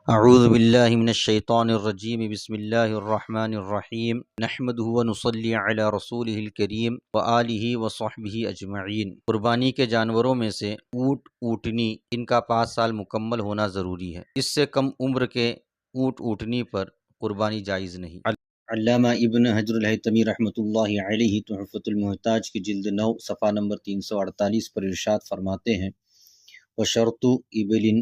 اعوذ باللہ من الشیطان الرجیم بسم اللہ الرحمن الرحیم نحمدہ ونصلی علی رسولہ الکریم وآلہ وصحبہ اجمعین۔ قربانی کے جانوروں میں سے اونٹ اونٹنی ان کا 5 سال مکمل ہونا ضروری ہے۔ اس سے کم عمر کے اونٹ اونٹنی پر قربانی جائز نہیں۔ علامہ ابن حجر الہیثمی رحمۃ اللہ علیہ تحفۃ المحتاج کی جلد 9 صفحہ نمبر 348 پر ارشاد فرماتے ہیں وشرط ابل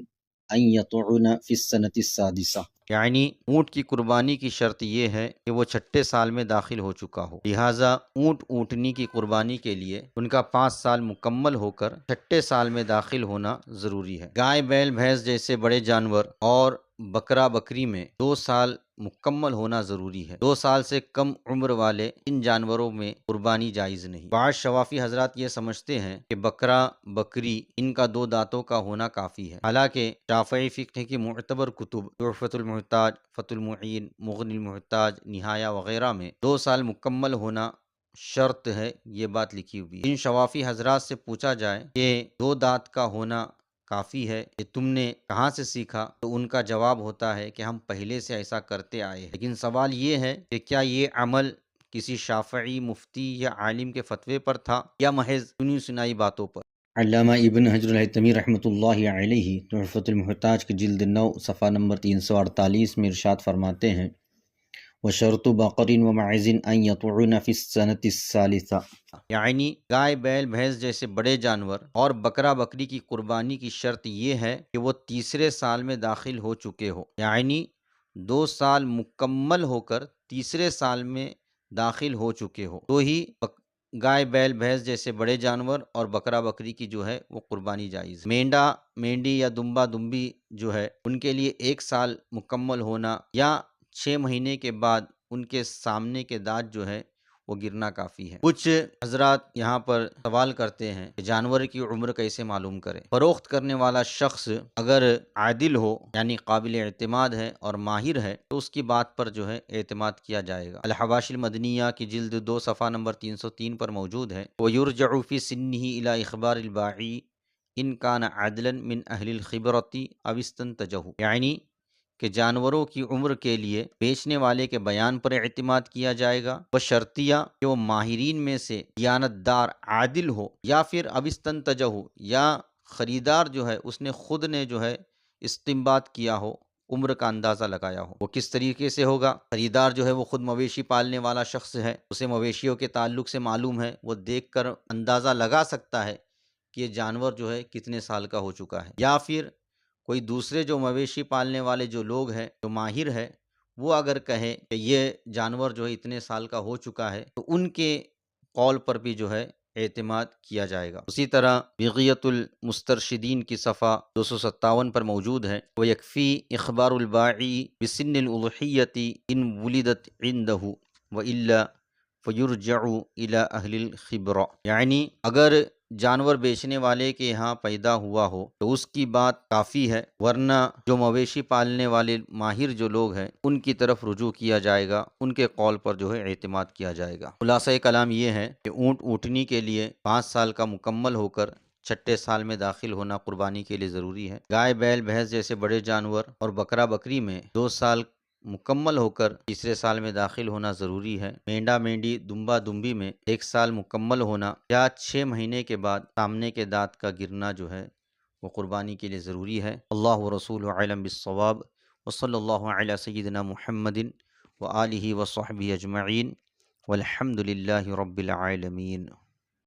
ان یطعن فی السنۃ السادسہ، یعنی اونٹ کی قربانی کی شرط یہ ہے کہ وہ چھٹے سال میں داخل ہو چکا ہو، لہٰذا اونٹ اونٹنی کی قربانی کے لیے ان کا 5 سال مکمل ہو کر چھٹے سال میں داخل ہونا ضروری ہے۔ گائے بیل بھینس جیسے بڑے جانور اور بکرا بکری میں 2 سال مکمل ہونا ضروری ہے۔ 2 سال سے کم عمر والے ان جانوروں میں قربانی جائز نہیں۔ بعض شوافی حضرات یہ سمجھتے ہیں کہ بکرا بکری ان کا 2 دانتوں کا ہونا کافی ہے، حالانکہ شافعی فقہ کی معتبر کتب تحفۃ المحتاج، فتح المعین، مغنی المحتاج، نہایہ وغیرہ میں 2 سال مکمل ہونا شرط ہے، یہ بات لکھی ہوئی ہے۔ ان شوافی حضرات سے پوچھا جائے کہ 2 دانت کا ہونا کافی ہے، کہ تم نے کہاں سے سیکھا، تو ان کا جواب ہوتا ہے کہ ہم پہلے سے ایسا کرتے آئے ہیں۔ لیکن سوال یہ ہے کہ کیا یہ عمل کسی شافعی مفتی یا عالم کے فتوے پر تھا یا محض سنی سنائی باتوں پر؟ علامہ ابن حجر الہیثمی رحمۃ اللہ علیہ تحفۃ المحتاج کی جلد 9 صفحہ نمبر 348 میں ارشاد فرماتے ہیں وشرط بقر ومعز ان یطعن فی السنۃ الثالثہ، یعنی گائے بیل بھینس جیسے بڑے جانور اور بکرا بکری کی قربانی کی شرط یہ ہے کہ وہ تیسرے سال میں داخل ہو چکے ہو، یعنی 2 سال مکمل ہو کر تیسرے سال میں داخل ہو چکے ہو تو ہی گائے بیل بھینس جیسے بڑے جانور اور بکرا بکری کی جو ہے وہ قربانی جائز ہے۔ مینڈا مینڈی یا دمبا دمبی جو ہے ان کے لیے 1 سال مکمل ہونا یا 6 مہینے کے بعد ان کے سامنے کے دانت جو ہے وہ گرنا کافی ہے۔ کچھ حضرات یہاں پر سوال کرتے ہیں کہ جانور کی عمر کیسے معلوم کریں؟ فروخت کرنے والا شخص اگر عادل ہو، یعنی قابل اعتماد ہے اور ماہر ہے، تو اس کی بات پر جو ہے اعتماد کیا جائے گا۔ الحواشی المدنیہ کی جلد 2 صفحہ نمبر 303 پر موجود ہے وَيُرْجَعُ فِي سِنِّهِ إِلَى إِخْبَارِ الْبَائِعِ إِنْ كَانَ عَدْلًا مِنْ أَهْلِ الْخِبْرَةِ أَوِ اسْتَنْتَجَهُ، یعنی کہ جانوروں کی عمر کے لیے بیچنے والے کے بیان پر اعتماد کیا جائے گا، بشرطیہ کہ وہ ماہرین میں سے دیانتدار عادل ہو، یا پھر ابستنتجہ ہو، یا خریدار جو ہے اس نے خود نے جو ہے استنباط کیا ہو، عمر کا اندازہ لگایا ہو۔ وہ کس طریقے سے ہوگا؟ خریدار جو ہے وہ خود مویشی پالنے والا شخص ہے، اسے مویشیوں کے تعلق سے معلوم ہے، وہ دیکھ کر اندازہ لگا سکتا ہے کہ یہ جانور جو ہے کتنے سال کا ہو چکا ہے۔ یا پھر کوئی دوسرے جو مویشی پالنے والے جو لوگ ہیں، جو ماہر ہے، وہ اگر کہے کہ یہ جانور جو ہے اتنے سال کا ہو چکا ہے، تو ان کے قول پر بھی جو ہے اعتماد کیا جائے گا۔ اسی طرح بغیۃ المسترشدین کی صفحہ 257 پر موجود ہے وَيَكْفِي إِخْبَارُ الْبَائِعِ بِسِنِّ الْأُضْحِيَّةِ إِنْ وُلِدَتْ عِنْدَهُ وَإِلَّا فَيُرْجَعُ إِلَىٰ أَهْلِ الْخِبْرَةِ، یعنی اگر جانور بیچنے والے کے یہاں پیدا ہوا ہو تو اس کی بات کافی ہے، ورنہ جو مویشی پالنے والے ماہر جو لوگ ہیں ان کی طرف رجوع کیا جائے گا، ان کے قول پر جو ہے اعتماد کیا جائے گا۔ خلاصہ کلام یہ ہے کہ اونٹ اونٹنی کے لیے 5 سال کا مکمل ہو کر چھٹے سال میں داخل ہونا قربانی کے لیے ضروری ہے۔ گائے بیل بھینس جیسے بڑے جانور اور بکرا بکری میں 2 سال مکمل ہو کر تیسرے سال میں داخل ہونا ضروری ہے۔ مینڈا مینڈی دمبا دمبی میں 1 سال مکمل ہونا یا 6 مہینے کے بعد سامنے کے دانت کا گرنا جو ہے وہ قربانی کے لیے ضروری ہے۔ اللہ ورسولہ اعلم بالصواب، وصلی اللہ علی سیدنا محمد وآلہ وصحبہ اجمعین، والحمد للہ رب العالمین۔